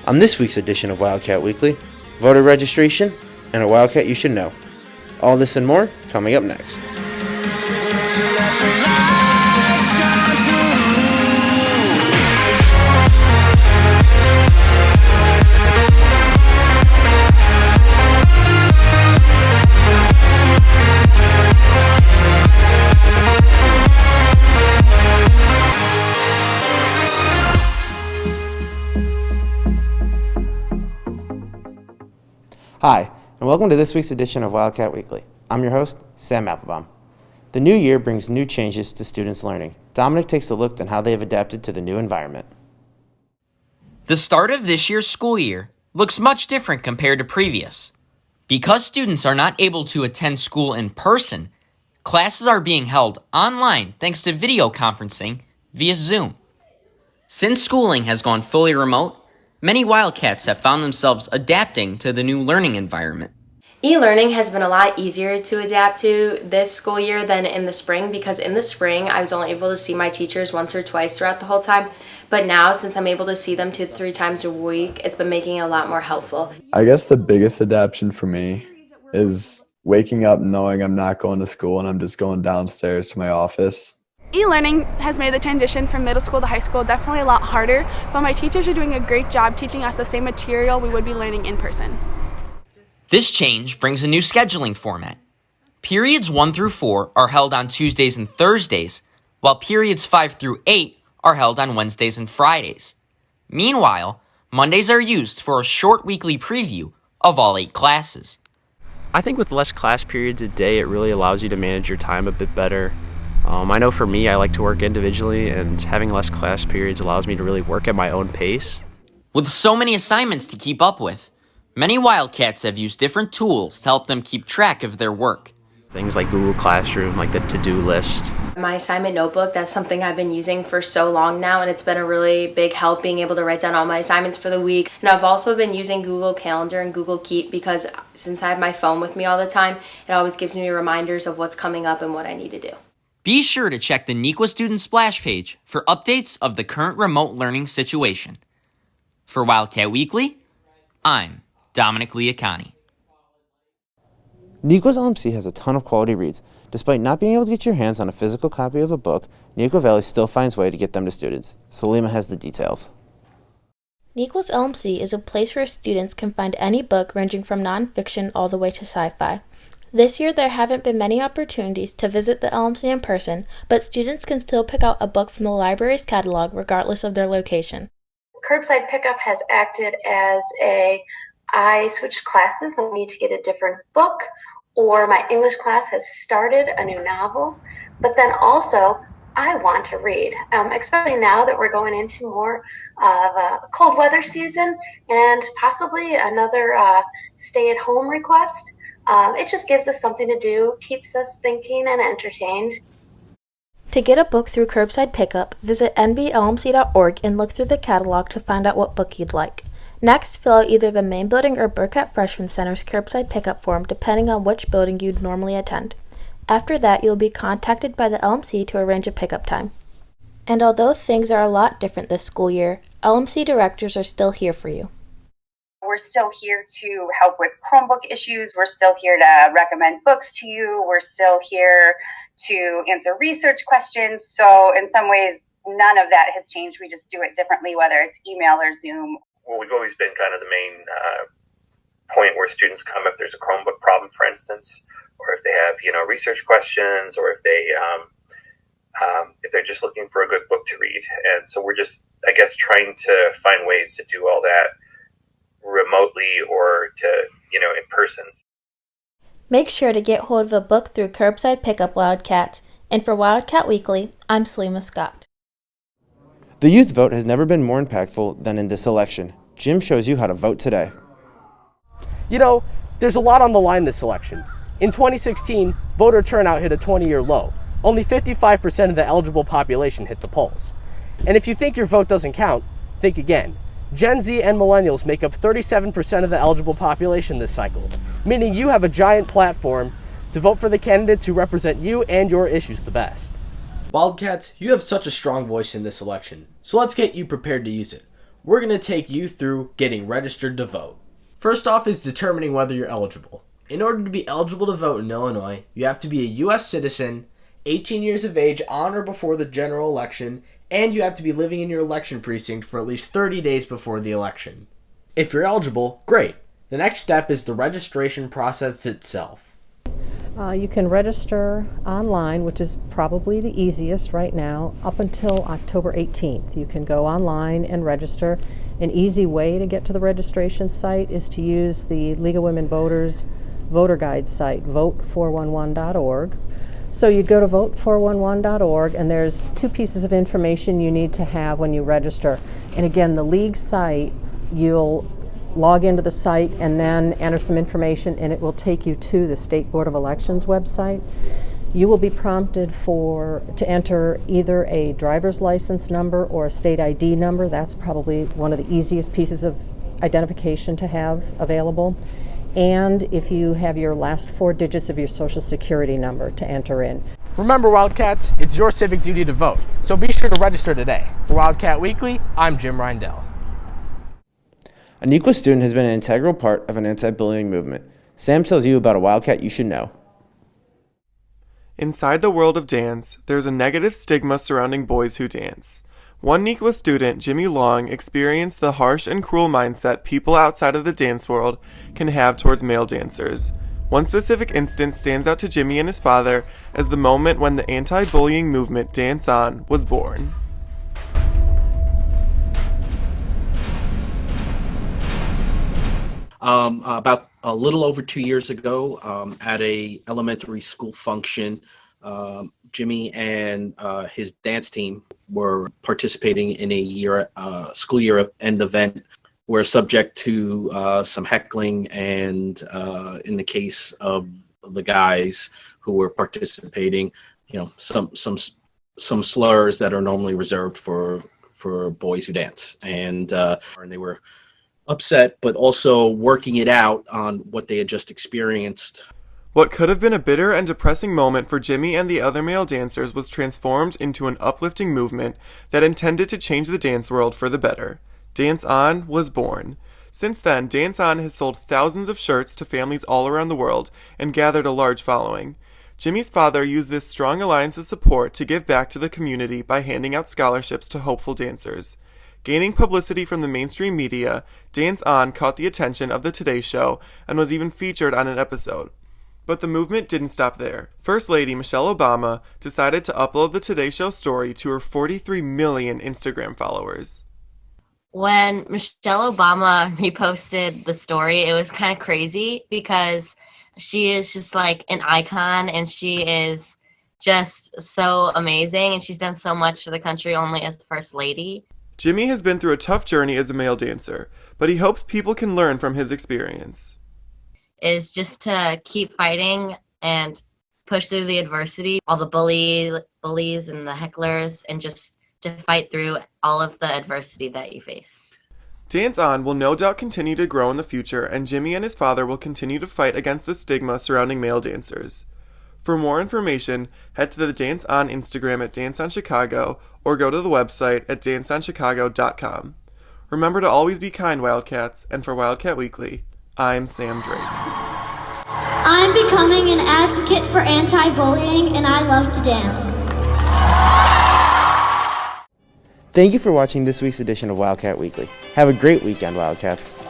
On this week's edition of Wildcat Weekly, voter registration and a Wildcat you should know. All this and more coming up next. Hi, and welcome to this week's edition of Wildcat Weekly. I'm your host, Sam Applebaum. The new year brings new changes to students' learning. Dominic takes a look at how they have adapted to the new environment. The start of this year's school year looks much different compared to previous. Because students are not able to attend school in person, classes are being held online thanks to video conferencing via Zoom. Since schooling has gone fully remote, many Wildcats have found themselves adapting to the new learning environment. E-learning has been a lot easier to adapt to this school year than in the spring, because in the spring I was only able to see my teachers once or twice throughout the whole time. But now, since I'm able to see them 2 to 3 times a week, it's been making it a lot more helpful. I guess the biggest adaptation for me is waking up knowing I'm not going to school and I'm just going downstairs to my office. E-learning has made the transition from middle school to high school definitely a lot harder, but my teachers are doing a great job teaching us the same material we would be learning in person. This change brings a new scheduling format. Periods 1 through 4 are held on Tuesdays and Thursdays, while periods 5 through 8 are held on Wednesdays and Fridays. Meanwhile, Mondays are used for a short weekly preview of all 8 classes. I think with less class periods a day, it really allows you to manage your time a bit better. I know for me, I like to work individually, and having less class periods allows me to really work at my own pace. With so many assignments to keep up with, many Wildcats have used different tools to help them keep track of their work. Things like Google Classroom, like the to-do list. My assignment notebook, that's something I've been using for so long now, and it's been a really big help being able to write down all my assignments for the week. And I've also been using Google Calendar and Google Keep, because since I have my phone with me all the time, it always gives me reminders of what's coming up and what I need to do. Be sure to check the NEQA Student Splash page for updates of the current remote learning situation. For Wildcat Weekly, I'm Dominic Liacani. Nequa's LMC has a ton of quality reads. Despite not being able to get your hands on a physical copy of a book, Nequa Valley still finds a way to get them to students. Salima has the details. Nequa's LMC is a place where students can find any book ranging from nonfiction all the way to sci-fi. This year, there haven't been many opportunities to visit the LMC in person, but students can still pick out a book from the library's catalog regardless of their location. Curbside pickup has acted as I switched classes and need to get a different book, or my English class has started a new novel, but then also I want to read, especially now that we're going into more of a cold weather season and possibly another stay-at-home request. It just gives us something to do, keeps us thinking and entertained. To get a book through curbside pickup, visit nblmc.org and look through the catalog to find out what book you'd like. Next, fill out either the main building or Burkett Freshman Center's curbside pickup form, depending on which building you'd normally attend. After that, you'll be contacted by the LMC to arrange a pickup time. And although things are a lot different this school year, LMC directors are still here for you. We're still here to help with Chromebook issues. We're still here to recommend books to you. We're still here to answer research questions. So in some ways, none of that has changed. We just do it differently, whether it's email or Zoom. Well, we've always been kind of the main point where students come if there's a Chromebook problem, for instance, or if they have, research questions, or if they're just looking for a good book to read. And so we're just, I guess, trying to find ways to do all that remotely or in person. Make sure to get hold of a book through Curbside Pickup Wildcats. And for Wildcat Weekly, I'm Salima Scott. The youth vote has never been more impactful than in this election. Jim shows you how to vote today. There's a lot on the line this election. In 2016, voter turnout hit a 20-year low. Only 55% of the eligible population hit the polls. And if you think your vote doesn't count, think again. Gen Z and millennials make up 37% of the eligible population this cycle, meaning you have a giant platform to vote for the candidates who represent you and your issues the best. Wildcats, you have such a strong voice in this election, so let's get you prepared to use it. we're going to take you through getting registered to vote. First off is determining whether you're eligible. In order to be eligible to vote in Illinois, you have to be a U.S. citizen, 18 years of age on or before the general election, and you have to be living in your election precinct for at least 30 days before the election. If you're eligible, great. The next step is the registration process itself. You can register online, which is probably the easiest right now, up until October 18th. You can go online and register. An easy way to get to the registration site is to use the League of Women Voters voter guide site, vote411.org. So you go to vote411.org, and there's two pieces of information you need to have when you register. And again, the League site, you'll log into the site and then enter some information, and it will take you to the State Board of Elections website. You will be prompted to enter either a driver's license number or a state ID number. That's probably one of the easiest pieces of identification to have available. And if you have your last 4 digits of your Social Security number to enter in. Remember, Wildcats, it's your civic duty to vote, so be sure to register today. For Wildcat Weekly, I'm Jim Reindell. A NEQA student has been an integral part of an anti-bullying movement. Sam tells you about a Wildcat you should know. Inside the world of dance, there's a negative stigma surrounding boys who dance. One NEQA student, Jimmy Long, experienced the harsh and cruel mindset people outside of the dance world can have towards male dancers. One specific instance stands out to Jimmy and his father as the moment when the anti-bullying movement Dance On was born. About a little over 2 years ago, at a elementary school function, Jimmy and his dance team were participating in a school year end event. We're subject to some heckling, and in the case of the guys who were participating, some slurs that are normally reserved for boys who dance, and they were upset, but also working it out on what they had just experienced. What could have been a bitter and depressing moment for Jimmy and the other male dancers was transformed into an uplifting movement that intended to change the dance world for the better. Dance On was born. Since then, Dance On has sold thousands of shirts to families all around the world and gathered a large following. Jimmy's father used this strong alliance of support to give back to the community by handing out scholarships to hopeful dancers. Gaining publicity from the mainstream media, Dance On caught the attention of the Today Show and was even featured on an episode. But the movement didn't stop there. First Lady Michelle Obama decided to upload the Today Show story to her 43 million Instagram followers. When Michelle Obama reposted the story, it was kind of crazy because she is just like an icon, and she is just so amazing, and she's done so much for the country only as the First Lady. Jimmy has been through a tough journey as a male dancer, but he hopes people can learn from his experience. Is just to keep fighting and push through the adversity, all the bullies and the hecklers, and just to fight through all of the adversity that you face. Dance On will no doubt continue to grow in the future, and Jimmy and his father will continue to fight against the stigma surrounding male dancers. For more information, head to the Dance On Instagram at Dance On Chicago or go to the website at danceonchicago.com. Remember to always be kind, Wildcats, and for Wildcat Weekly, I'm Sam Drake. I'm becoming an advocate for anti-bullying, and I love to dance. Thank you for watching this week's edition of Wildcat Weekly. Have a great weekend, Wildcats.